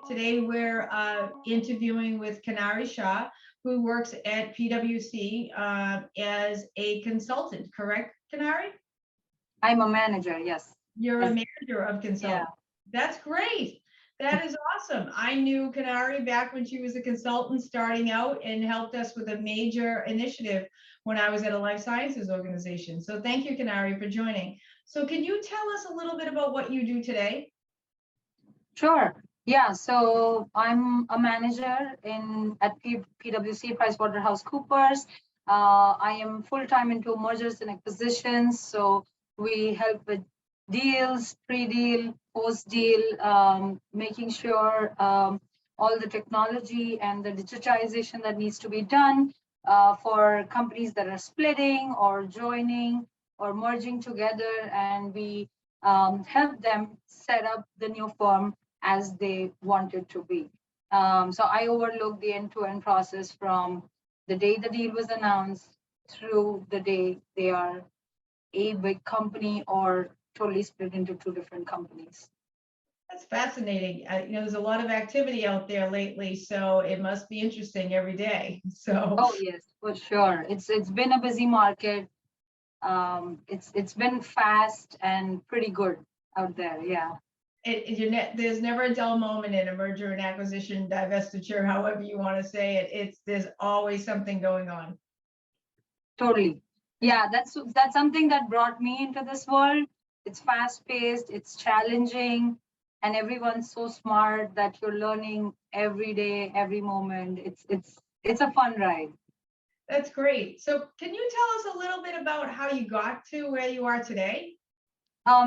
Today we're interviewing with Kinnari, who works at PwC as a consultant, correct, Kinnari? I'm a manager, yes. You're a Yes. manager of consulting. Yeah. That's great. That is awesome. I knew Kinnari back when she was a consultant starting out and helped us with a major initiative when I was at a life sciences organization. So thank you, Kinnari, for joining. So can you tell us a little bit about what you do today? Sure. Yeah, so I'm a manager at PwC PricewaterhouseCoopers. I am full-time into mergers and acquisitions. So we help with deals, pre-deal, post-deal, making sure all the technology and the digitization that needs to be done for companies that are splitting or joining or merging together, and we help them set up the new firm as they want it to be. So I overlook the end-to-end process from the day the deal was announced through the day they are a big company or totally split into two different companies. That's fascinating. There's a lot of activity out there lately, so it must be interesting every day. So, oh yes, for sure. It's been a busy market. It's been fast and pretty good out there. Yeah. There's never a dull moment in a merger and acquisition, divestiture, however you want to say it. There's always something going on. Totally. Yeah, that's something that brought me into this world. It's fast paced, it's challenging, and everyone's so smart that you're learning every day, every moment. It's a fun ride. That's great. So can you tell us a little bit about how you got to where you are today?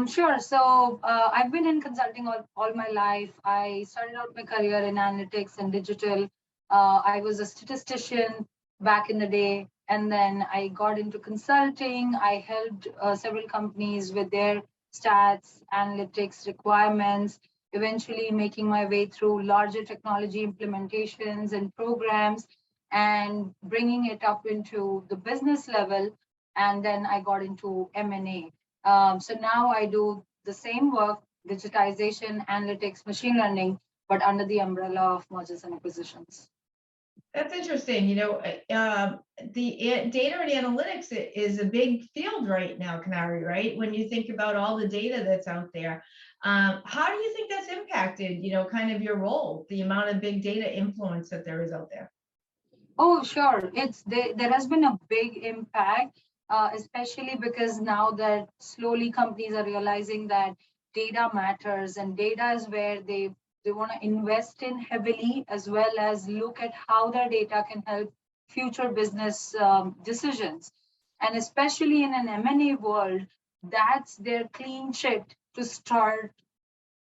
Sure. So I've been in consulting all my life. I started out my career in analytics and digital. I was a statistician back in the day, and then I got into consulting. I helped several companies with their stats, analytics requirements, eventually making my way through larger technology implementations and programs and bringing it up into the business level. And then I got into M&A. So now I do the same work, digitization, analytics, machine learning, but under the umbrella of mergers and acquisitions. That's interesting. The data and analytics is a big field right now, Kinnari, right? When you think about all the data that's out there, how do you think that's impacted, kind of your role, the amount of big data influence that there is out there? Oh, sure. There has been a big impact, especially because now that slowly companies are realizing that data matters, and data is where they want to invest in heavily, as well as look at how their data can help future business decisions. And especially in an M&A world, that's their clean sheet to start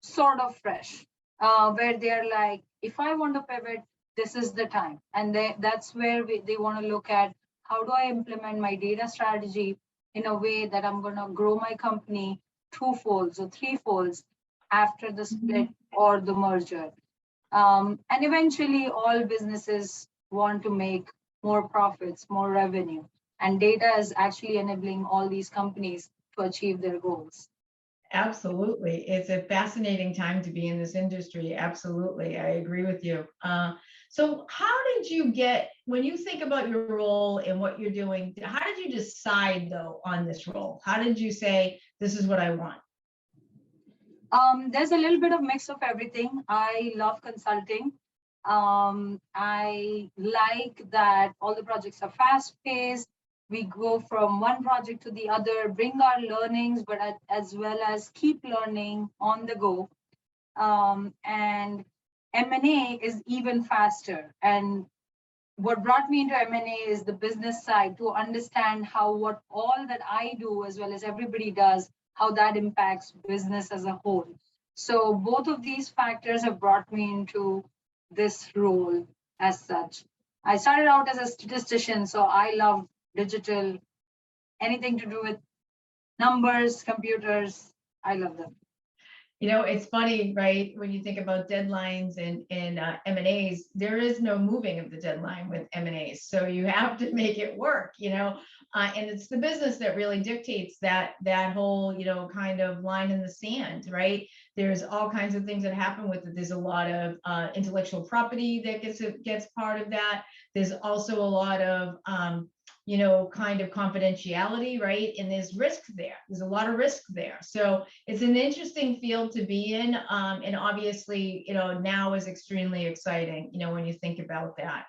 sort of fresh, where they're like, if I want to pivot, this is the time. And that's where they want to look at, how do I implement my data strategy in a way that I'm going to grow my company twofolds or threefolds after the split or the merger. And eventually all businesses want to make more profits, more revenue. And data is actually enabling all these companies to achieve their goals. Absolutely. It's a fascinating time to be in this industry. Absolutely. I agree with you. So how did you when you think about your role and what you're doing, how did you decide though on this role? How did you say, this is what I want? There's a little bit of mix of everything. I love consulting. I like that all the projects are fast paced. We go from one project to the other, bring our learnings, but as well as keep learning on the go. And M&A is even faster. And what brought me into M&A is the business side, to understand what all that I do, as well as everybody does, how that impacts business as a whole. So both of these factors have brought me into this role as such. I started out as a statistician, so I love digital, anything to do with numbers, computers. I love them. It's funny, right? When you think about deadlines and M&As, there is no moving of the deadline with M&As. So you have to make it work, and it's the business that really dictates that whole, kind of line in the sand, right? There's all kinds of things that happen with it. There's a lot of intellectual property that gets part of that. There's also a lot of kind of confidentiality, right? And there's risk there. There's a lot of risk there. So it's an interesting field to be in. And obviously, now is extremely exciting, when you think about that.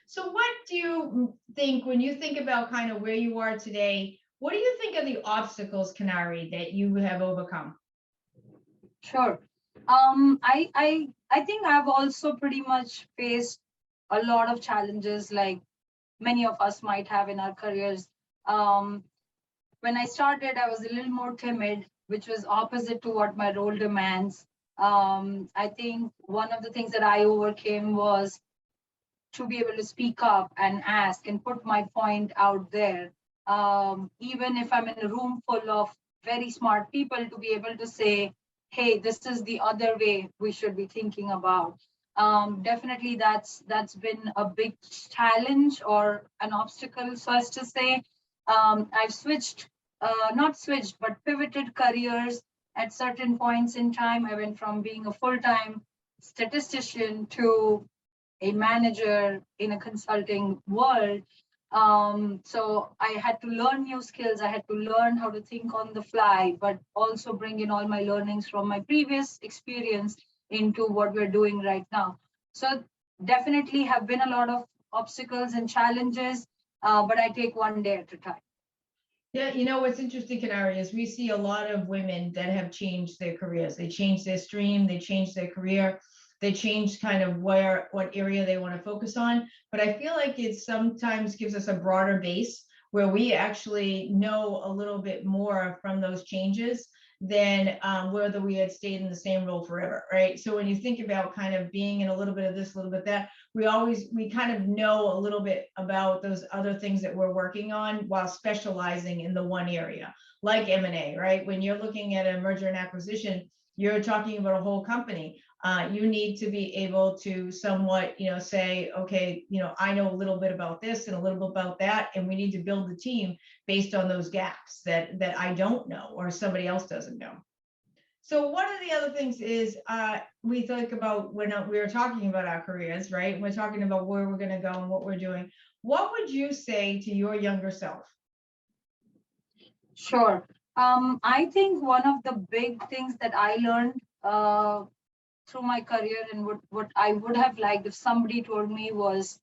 So what do you think when you think about kind of where you are today? What do you think are the obstacles, Kinnari, that you have overcome? Sure. I think I've also pretty much faced a lot of challenges like many of us might have in our careers. When I started, I was a little more timid, which was opposite to what my role demands. I think one of the things that I overcame was to be able to speak up and ask and put my point out there. Even if I'm in a room full of very smart people, to be able to say, hey, this is the other way we should be thinking about. Definitely that's been a big challenge or an obstacle, so as to say. I've not switched, but pivoted careers at certain points in time. I went from being a full-time statistician to a manager in a consulting world. So I had to learn new skills. I had to learn how to think on the fly, but also bring in all my learnings from my previous experience into what we're doing right now. So definitely have been a lot of obstacles and challenges, but I take one day at a time. Yeah, what's interesting, Kinnari, is we see a lot of women that have changed their careers. They changed their stream, they changed their career, they changed kind of what area they want to focus on. But I feel like it sometimes gives us a broader base where we actually know a little bit more from those changes than whether we had stayed in the same role forever, right? So when you think about kind of being in a little bit of this, a little bit that, we kind of know a little bit about those other things that we're working on while specializing in the one area, like M&A, right? When you're looking at a merger and acquisition, you're talking about a whole company. You need to be able to somewhat, say, okay, I know a little bit about this and a little bit about that, and we need to build the team based on those gaps that I don't know or somebody else doesn't know. So one of the other things is we think about when we were talking about our careers, right? We're talking about where we're going to go and what we're doing. What would you say to your younger self? Sure. I think one of the big things that I learned through my career and what I would have liked if somebody told me was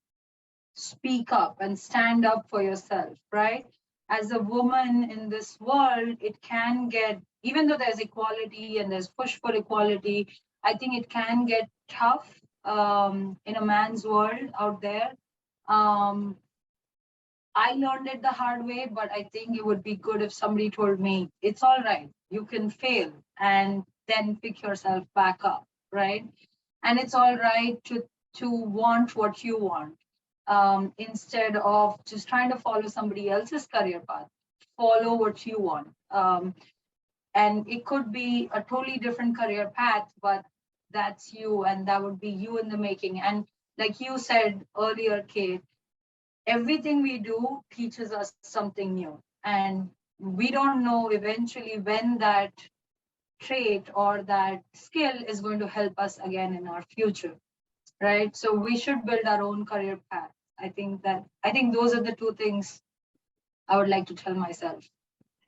speak up and stand up for yourself, right? As a woman in this world, it can get, even though there's equality and there's push for equality, I think it can get tough in a man's world out there. I learned it the hard way, but I think it would be good if somebody told me, it's all right, you can fail and then pick yourself back up, right? And it's all right to want what you want, instead of just trying to follow somebody else's career path. Follow what you want. And it could be a totally different career path, but that's you, and that would be you in the making. And like you said earlier, Kate, everything we do teaches us something new. And we don't know eventually when that trait or that skill is going to help us again in our future, right? So we should build our own career path. I think those are the two things I would like to tell myself.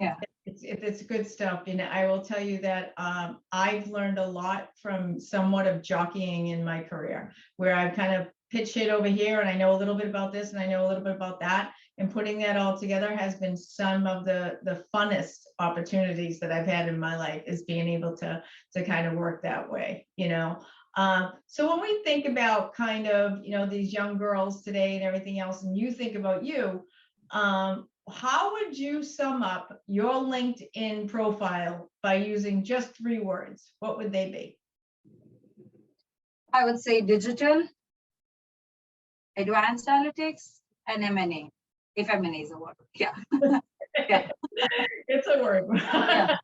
Yeah. It's good stuff. I will tell you that I've learned a lot from somewhat of jockeying in my career, where I've kind of pitched it over here and I know a little bit about this and I know a little bit about that. And putting that all together has been some of the funnest opportunities that I've had in my life, is being able to kind of work that way, So when we think about kind of, these young girls today and everything else, and you think about you, how would you sum up your LinkedIn profile by using just 3 words? What would they be? I would say digital, advanced analytics, and M&A, if M&A is a word. Yeah. Yeah. It's a word. Yeah.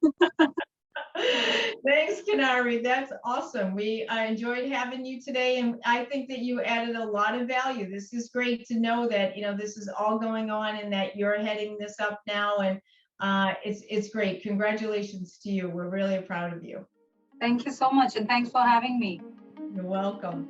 Thanks, Kinnari. Kinnari. That's awesome. I enjoyed having you today, and I think that you added a lot of value. This is great to know that this is all going on, and that you're heading this up now, and it's great. Congratulations to you. We're really proud of you. Thank you so much, and thanks for having me. You're welcome.